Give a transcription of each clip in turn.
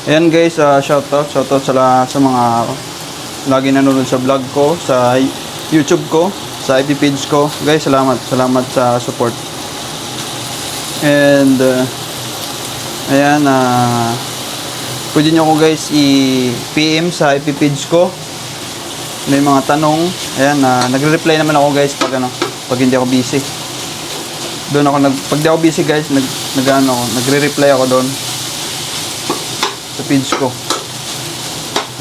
Ayan guys, shoutout sa mga lagi nanonood sa vlog ko, sa YouTube ko, sa FB page ko. Guys, salamat sa support. And ayan, pwede nyo ako guys i-PM sa FB page ko. May mga tanong. Ayan, nagre-reply naman ako guys pag pag hindi ako busy. Doon ako pag di ako busy guys, nagre-reply ako doon sa page ko.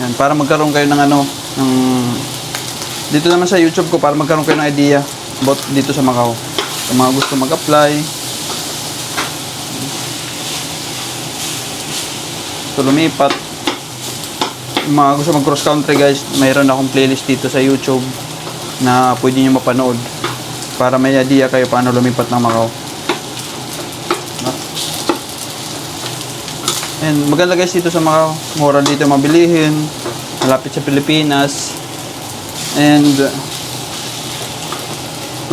Yan, para magkaroon kayo ng dito naman sa YouTube ko, para magkaroon kayo ng idea about dito sa Macau. Sa mga gusto mag-apply, gusto lumipat, mga gusto mag cross country guys, mayroon akong playlist dito sa YouTube na pwede nyo mapanood para may idea kayo paano lumipat ng Macau. And maganda guys dito sa Macau, mura dito mabilihin, malapit sa Pilipinas, and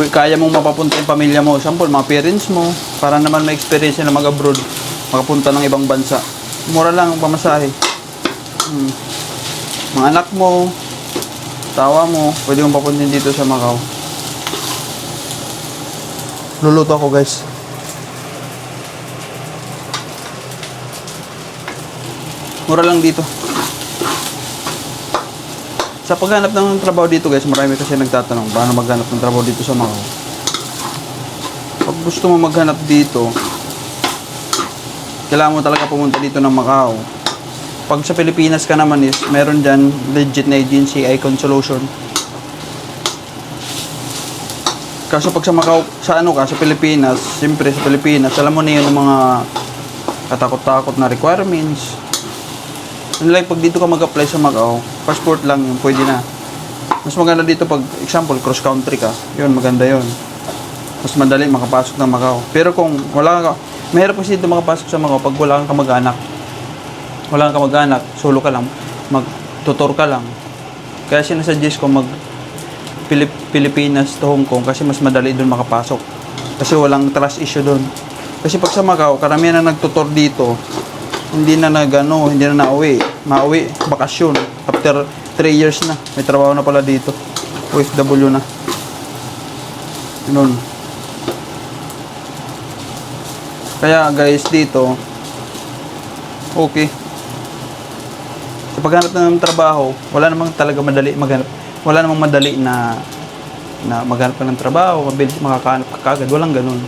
kaya mong mapapunta yung pamilya mo, example mga parents mo, para naman may experience na mag-abroad, makapunta ng ibang bansa. Mura lang ang pamasahe. Mga anak mo, tawa mo, pwede mong papuntin dito sa Macau. Luluto ako guys. Mura lang dito. Sa paghanap ng trabaho dito guys, marami kasi nagtatanong paano maghanap ng trabaho dito sa Macau. Pag gusto mo maghanap dito, kailangan mo talaga pumunta dito ng Macau. Pag sa Pilipinas ka naman is, meron dyan legit na agency, Icon Solution. Kaso pag sa Macau, sa Pilipinas, siyempre sa Pilipinas, alam mo na yun ang mga katakot-takot na requirements. Like pag dito ka mag-apply sa Macau, passport lang yun, pwede na. Mas maganda dito pag, example, cross country ka, yun, maganda yun. Mas madali makapasok ng Macau. Pero kung wala ka, mahirap kasi dito makapasok sa Macau pag wala kang kamag-anak. Wala kang kamag-anak, solo ka lang, mag-tutor ka lang. Kaya sinasuggest ko Pilipinas to Hong Kong kasi mas madali doon makapasok. Kasi walang trust issue doon. Kasi pag sa Macau, karamihan na nagtutor dito, hindi na nauwi. Mauwi, bakasyon. After 3 years na, may trabaho na pala dito. OFW na. Ganun. Kaya guys, dito, okay. Sa paghanap ng trabaho, wala namang talaga madali maghanap. Wala namang madali na maghanap ka ng trabaho, mabilis makakahanap ka kagad. Walang ganun.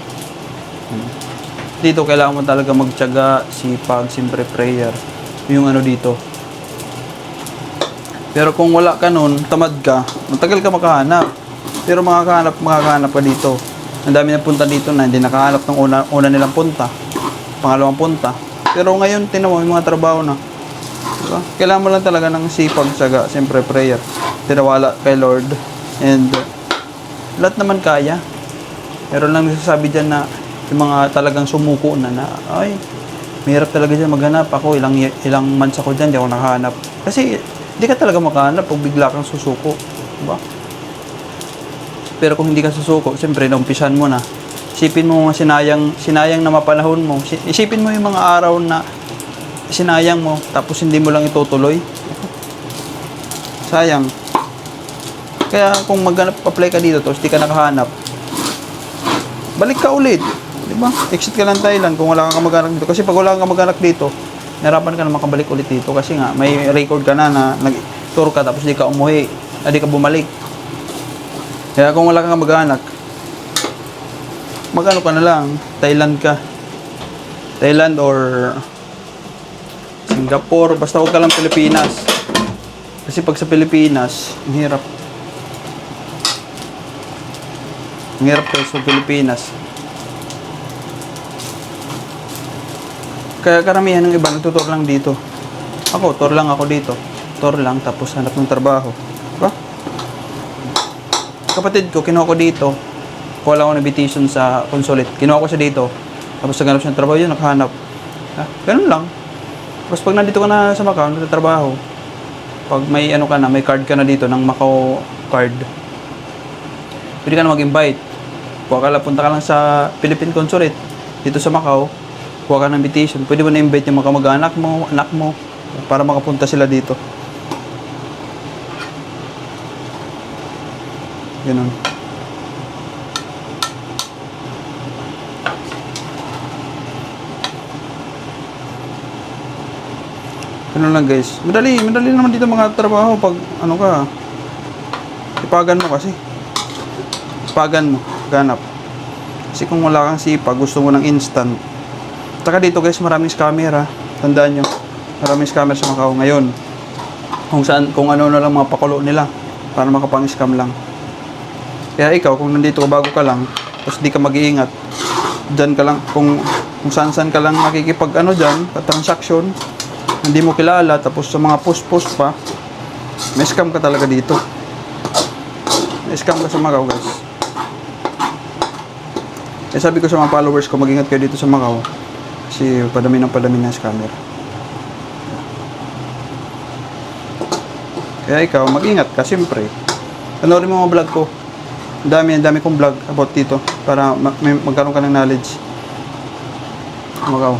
Dito, kailangan mo talaga magtiyaga, sipag, siyempre prayer. Yung dito. Pero kung wala ka nun, tamad ka, matagal ka makahanap. Pero makakahanap ka dito. Ang dami na punta dito na hindi nakahanap ng una nilang punta. Pangalawang punta. Pero ngayon, tinan mo, yung mga trabaho na. Diba? Kailangan mo lang talaga ng sipag, tiyaga, siyempre prayer. Tinawala kay Lord. And lahat naman kaya. Pero lang nasasabi dyan na yung mga talagang sumuko na ay, mahirap talaga dyan maghanap. Ako, ilang months ako dyan, di ako nakahanap. Kasi, di ka talaga makahanap pag bigla kang susuko. Diba? Pero kung hindi ka susuko, siyempre, naumpisan mo na. Isipin mo mga sinayang na mapanahon mo. Isipin mo yung mga araw na sinayang mo, tapos hindi mo lang itutuloy. Sayang. Kaya, kung apply ka dito, tapos di ka nakahanap, balik ka ulit. Diba? Exit ka lang Thailand kung wala kang kamag-anak dito. Kasi pag wala kang kamag-anak dito, nahirapan ka na makabalik ulit dito. Kasi nga, may record ka na nag-tour ka tapos di ka umuwi, di ka bumalik. Kaya kung wala kang kamag-anak, ka na lang, Thailand ka. Thailand or Singapore, basta huwag ka lang Pilipinas. Kasi pag sa Pilipinas, ang hirap. Ang hirap kayo sa Pilipinas. Kaya karamihan ng iba nagtutor lang dito. Ako, tour lang ako dito. Tour lang, tapos hanap ng trabaho. Diba? Kapatid ko, kinuha ko dito. Kuha lang ako ng invitation sa consulate. Kinuha ko siya dito. Tapos naghanap siya ng trabaho yun, nakahanap. Ganun lang. Tapos pag nandito ka na sa Macau, nagtatrabaho. Pag may may card ka na dito, ng Macau card. Pwede ka na mag-invite. Punta ka lang sa Philippine Consulate. Dito sa Macau, kuha ka ng invitation. Pwede mo na-invite yung mga kamag-anak mo, anak mo. para makapunta sila dito. Ganun. Ganun lang guys. Madali naman dito mga trabaho pag ano ka. Ipagan mo kasi. Ipagan mo, ganap. Kasi kung wala kang sipag, gusto mo ng instant. Taka dito guys, maraming scammer ha. Tandaan nyo, maraming scammer sa Macau ngayon. Kung ano na lang mga pakulo nila para makapang-scam lang. Kaya ikaw, kung nandito ka bago ka lang, tapos di ka mag-iingat, dyan ka lang, kung saan-saan ka lang nakikipag ano dyan, transaction, hindi mo kilala, tapos sa mga post-post pa, may scam ka talaga dito. May scam ka sa Macau guys. Kaya sabi ko sa mga followers ko, mag-ingat kayo dito sa Macau. Kasi padami ng scammer. Kaya ikaw, mag-ingat ka, siyempre. Panoorin mo mga vlog ko. Ang dami kong vlog about dito para magkaroon ka ng knowledge. Macau.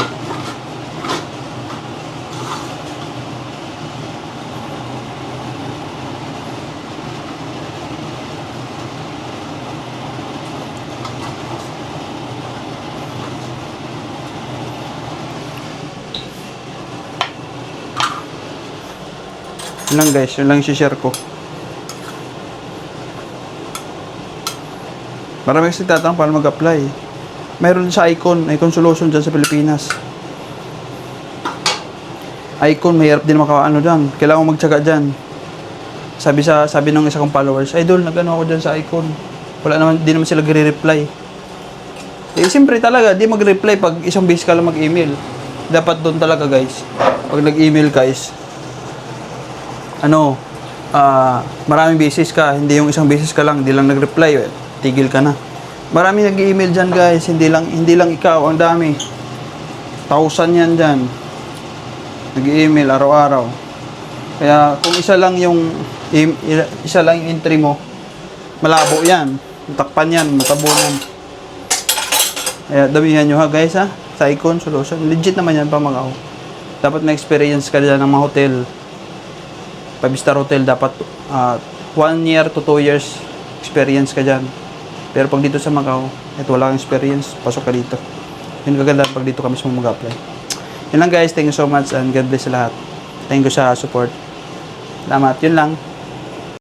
Yun lang guys, yun lang yung share ko. Marami kasi tatanong paano mag-apply. Mayroon sa Icon Solution dyan sa Pilipinas. Icon, mahirap din makaano dyan. Kailangan mo magtsaga dyan. Sabi ng isa kong followers, Idol, nag-ano ako dyan sa Icon. Wala naman, di naman sila gre-reply. Eh, siyempre talaga, di mag-reply pag isang beses ka lang mag-email. Dapat doon talaga guys. Pag nag-email guys, maraming beses ka, hindi yung isang beses ka lang, hindi lang nag-reply, tigil ka na. Maraming nag-email dyan guys, hindi lang ikaw, ang dami. 1,000 yan dyan. Nag-email araw-araw. Kaya kung isa lang yung entry mo, malabo yan. Takpan yan, matabunan. Kaya damihan nyo ha guys ha, sa Icon Solution. Legit naman yan pa Macau. Dapat may experience ka dyan ng mga hotel. 5-star hotel, dapat 1 year to 2 years experience ka dyan. Pero pag dito sa Macau, wala kang experience, pasok ka dito. Yun kaganda pag dito kami mag-apply. Yun lang guys, thank you so much and God bless sa lahat. Thank you sa support. Salamat, yun lang.